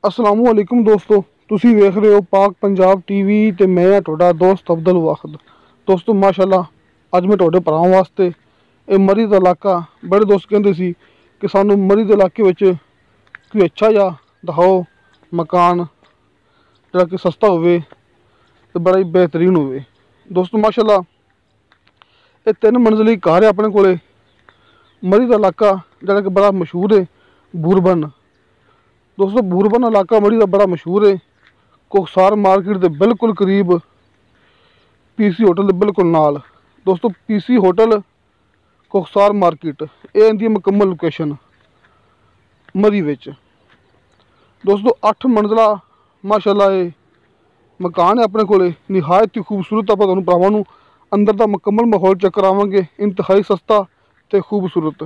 असलामुअलैकुम दोस्तों, तुसी वेख रहे हो पाक पंजाब टीवी ते मैं हां तुहाडा दोस्त अब्दुल वाहिद। दोस्तों माशाअल्लाह अज मैं तुहाडे भरावां वास्ते ये मरी दा इलाका, बड़े दोस्त कहंदे सी कि सानू मरी दे इलाके विच कोई अच्छा जा दिखाओ मकान जिहड़ा कि सस्ता होवे ते बड़ा ही बेहतरीन होवे। दोस्तों माशाअल्लाह ये 3 मंजिली घर है अपने कोले। मरी दा इलाका जिहड़ा कि बड़ा मशहूर है, बूरबन। दोस्तों बूरबन इलाका मरी दा बड़ा मशहूर है। कोकसार मार्केट के बिल्कुल करीब पीसी होटल के बिल्कुल नाल। दोस्तों पीसी होटल कोकसार मार्केट ये इंदी मुकम्मल लोकेशन मरी विच। दोस्तों 8 मंजिला माशाअल्लाह ये मकान है अपने कोले, निहायत ही खूबसूरत। आपां तुहानूं भरावां नूं अंदर दा मुकम्मल माहौल चेक करावांगे, इंतहाई सस्ता ते खूबसूरत।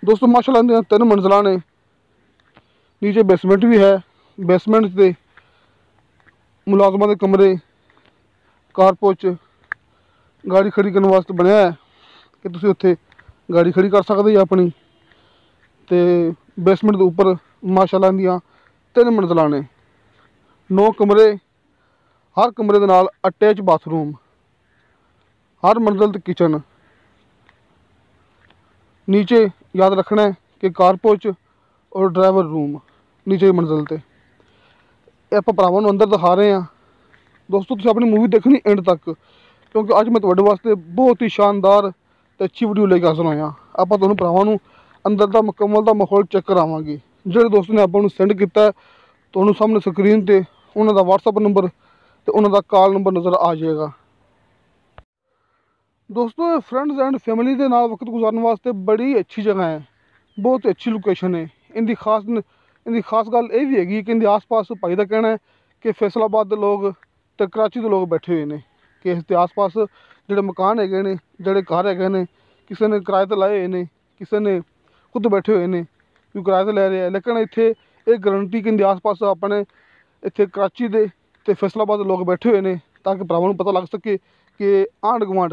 दोस्तों माशाअल्लाह इंदियां 3 मंजिलां ने, नीचे बेसमेंट भी है। बेसमेंट से मुलाजमां के कमरे, कारपोच, गाड़ी खड़ी करने वास्ते बनया है कि तुसीं उत्थे गाड़ी खड़ी कर सकदे जी अपनी। ते बेसमेंट के उपर माशाअल्लाह इंदियां 3 मंजिलां ने, 9 कमरे, हर कमरे दे नाल अटैच बाथरूम, हर मंजिल ते किचन। नीचे याद रखना है कि कारपोच और ड्राइवर रूम नीचे मंजिल ते। आपां भरावां नूं अंदर दिखा रहे हैं। दोस्तों तुसीं अपनी मूवी देखनी एंड तक, क्योंकि अज मैं तुहाडे वास्ते बहुत ही शानदार ते अच्छी वीडियो लेके हाजिर होया। आपां तुहानूं भरावां नूं अंदर दा मुकम्मल दा माहौल चेक करावांगे। जिहड़े दोस्त ने आपां नूं सेंड कीता है तुहानूं सामने स्क्रीन ते उन्हां दा WhatsApp नंबर ते उन्हां दा कॉल नंबर नज़र आ जाएगा। दोस्तों फ्रेंड्स एंड फैमिली के नाल वक्त गुजारने वास्ते बड़ी अच्छी जगह है, बहुत ही अच्छी लोकेशन है। इनकी खास गल ये भी हैगी कि इनके आस पास भाई का कहना है कि फैसलाबाद के लोग तो कराची के लोग बैठे हुए हैं कि इसके आस पास जोड़े मकान है ने, जोड़े घर है ने, किसी ने किराए पर लाए हुए हैं, किसी ने खुद बैठे हुए हैं, कोई किराए पर लै रहा है। लेकिन इत्थे एक गारंटी कि इनके आस पास अपने इत्थे कराची के तो फैसलाबाद के लोग बैठे हुए हैं, ताकि भरावां नूं पता लग सके कि आंढ गुआंढ,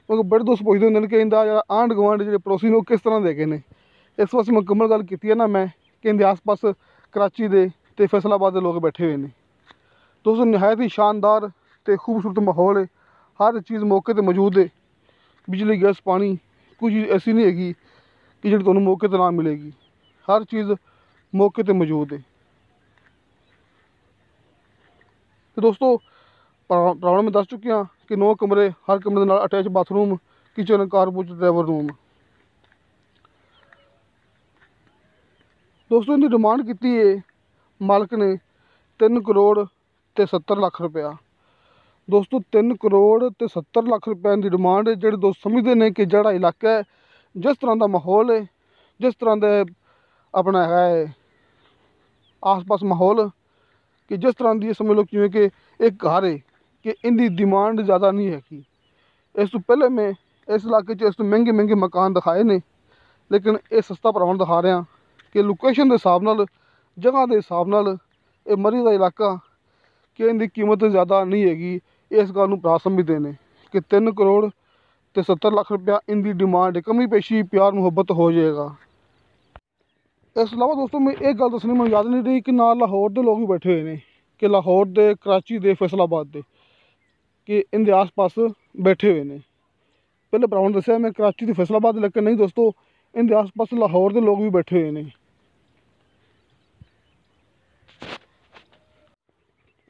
क्योंकि बड़े दोस्त पुछदे होंदे कि इंदा जिहड़ा आंढ गुआंढ जिहड़े पड़ोसी ने वो किस तरह दे ने। इस वास्ते मुकम्मल गल कीती है ना मैं कि इनके आस पास कराची के तो फैसलाबाद के लोग बैठे हुए हैं। दोस्तों नहायत ही शानदार तो खूबसूरत माहौल है, हर चीज़ मौके पर मौजूद है। बिजली गैस पानी कोई चीज़ ऐसी नहीं हैगी कि जिहड़ी तुहानूं मौके पर ना मिलेगी, हर चीज़ मौके पर मौजूद है। तो दोस्तों भरावां मैं दस चुकिया कि 9 कमरे, हर कमरे के नाल attach bathroom, kitchen, car porch, driver room. दोस्तों इनकी डिमांड की है मालिक ने 3 करोड़ ते 70 लाख रुपया। दोस्तों 3 करोड़ ते 70 लाख रुपया इनकी डिमांड है। जोड़े दोस्त समझते हैं कि जोड़ा इलाका है, जिस तरह का माहौल है, जिस तरह का अपना है आस पास माहौल, कि जिस तरह की समझ लो जिवें कि एक घर है कि इनकी डिमांड ज़्यादा नहीं है कि इस तो पहले मैं इस इलाके इस तो महंगे मकान दिखाए ने, लेकिन ये सस्ता भरावां नूं दिखा रहा कि लोकेशन के हिसाब नाल, जगह के हिसाब नाल ये मरी का इलाका कि इनकी कीमत ज़्यादा नहीं हैगी। इस गल नूं भरा समझते हैं कि 3 करोड़ ते 70 लाख रुपया इनकी डिमांड है। कमी पेशी प्यार मुहब्बत हो जाएगा। इस अलावा दोस्तों मैं एक गल दसनी मैं याद नहीं रही कि नाल लाहौर के लोग भी बैठे हुए हैं, कि लाहौर के, कराची के, फैसलाबाद के, कि इनके आस पास बैठे हुए हैं। पहले भरावां ने दस्सिया मैं कराची तो फैसलाबाद, लेकिन नहीं दोस्तों इनके आस पास लाहौर के लोग भी बैठे हुए हैं।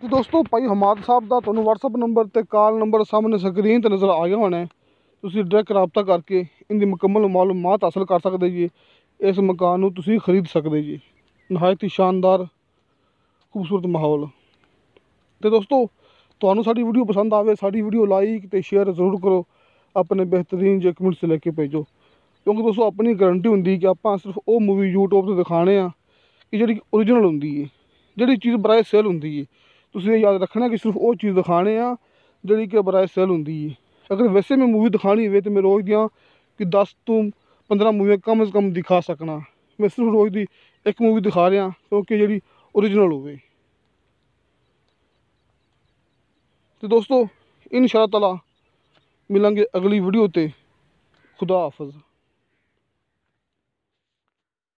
तो दोस्तों भाई हमाद साहब का तुहानूं WhatsApp नंबर तो कॉल नंबर सामने स्क्रीन पर नज़र आ गया होना है। तुसीं डायरैक्ट रबता करके इनकी मुकम्मल मालूमात हासिल कर सकते जी। इस मकान नूं तुसीं खरीद सकते जी। नहायत ही शानदार खूबसूरत माहौल। तो दोस्तों तुहानूं साडी वीडियो पसंद आवे, साडी वीडियो लाइक तो शेयर जरूर करो, अपने बेहतरीन जे कमेंट्स लेके भेजो। क्योंकि दोस्तों अपनी गारंटी होंदी कि आपां सिर्फ वो मूवी यूट्यूब पर दिखाने कि जिहड़ी ओरिजिनल होंदी है, जिहड़ी चीज़ बराए सेल होंदी है। तुसीं याद रखना कि सिर्फ वो चीज़ दिखाने जिहड़ी कि बराए सेल होंदी है। अगर वैसे मैं मूवी दिखानी हो तो मैं रोज़ दियाँ कि 10 तो 15 मूवियाँ कम से कम दिखा सकना। मैं सिर्फ रोज़ की एक मूवी दिखा रहा क्योंकि जिहड़ी ओरिजिनल होवे। तो दोस्तों इंशाअल्लाह ताला मिलेंगे अगली वीडियो ते। खुदा हाफिज़।